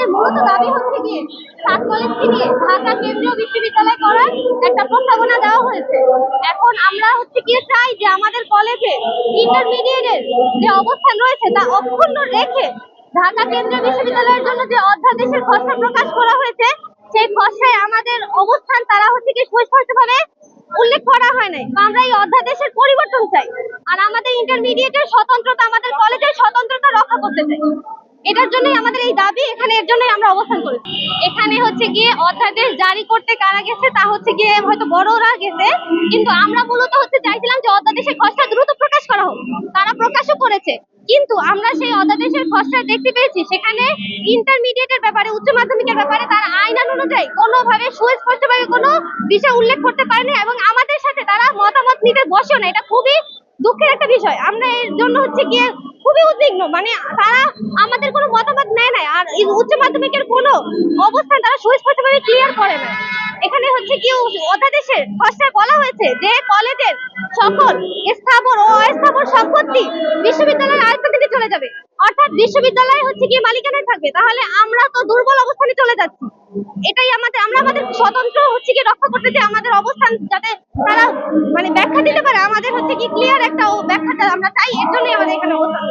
আমাদের মূলত দাবি হচ্ছে কি সাত কলেজ থেকে ঢাকা কেন্দ্রীয় বিশ্ববিদ্যালয় করার একটা প্রস্তাবনা দেওয়া হয়েছে। এখন আমরা হচ্ছে কি চাই যে আমাদের কলেজে ইন্টারমিডিয়েটের যে অবস্থান রয়েছে তা অক্ষুণ্ণ রেখে ঢাকা কেন্দ্রীয় বিশ্ববিদ্যালয়ের জন্য যে অধ্যাদেশের খসড়া প্রকাশ করা হয়েছে সেই খসড়ায় আমাদের অবস্থান তারা হচ্ছে কি সুস্পষ্টভাবে উল্লেখ করা হয় নাই। আমরা এই অধ্যাদেশের পরিবর্তন চাই, আর আমাদের ইন্টারমিডিয়েটের স্বতন্ত্রতা, আমাদের কলেজের স্বতন্ত্রতা রক্ষা করতে চাই। এটার জন্যই আমাদের এই দাবি, এখানে এর জন্যই আমরা অবস্থান করেছি। এখানে হচ্ছে গিয়ে অধ্যাদেশ জারি করতে কারা গেছে তা হচ্ছে গিয়ে হয়তো বড়রা গেছে, কিন্তু আমরা মূলত হচ্ছে চাইছিলাম যে অধ্যাদেশের খসড়া দ্রুত প্রকাশ করা হোক। তারা প্রকাশও করেছে, কিন্তু আমরা সেই অধ্যাদেশের খসড়া দেখতে পেয়েছি সেখানে ইন্টারমিডিয়েটের ব্যাপারে, উচ্চ মাধ্যমিকের ব্যাপারে তারা আইন অনুযায়ী কোনোভাবে সুস্পষ্টভাবে কোনো বিষয় উল্লেখ করতে পারেনি এবং আমাদের সাথে তারা মতামত নিতে বসেও না। এটা খুবই দুঃখের একটা বিষয়। আমরা এর জন্য হচ্ছে গিয়ে খুবই উদ্বিগ্ন, মানে তারা আমাদের কোনো মতামত নেয় নাই, আর উচ্চ মাধ্যমিকের কোনো অবস্থান তারা সুস্পষ্টভাবে ক্লিয়ার করে না। এখানে হচ্ছে কি অধ্যাদেশের খসড়ায় বলা হয়েছে যে কলেজের সকল স্থাবর ও অস্থাবর সম্পত্তি বিশ্ববিদ্যালয়ের আয়ত্ত থেকে চলে যাবে, অর্থাৎ বিশ্ববিদ্যালয় হচ্ছে কি মালিকানায় থাকবে। তাহলে আমরা তো দুর্বল অবস্থানে চলে যাচ্ছি। এটাই আমরা আমাদের স্বতন্ত্র হচ্ছে কি রক্ষা করতে চাই, আমাদের অবস্থান যাতে তারা মানে ব্যাখ্যা দিতে পারে, আমাদের হচ্ছে কি ক্লিয়ার একটা ব্যাখ্যা আমরা চাই। এর জন্যই আমাদের এখানে অবস্থান।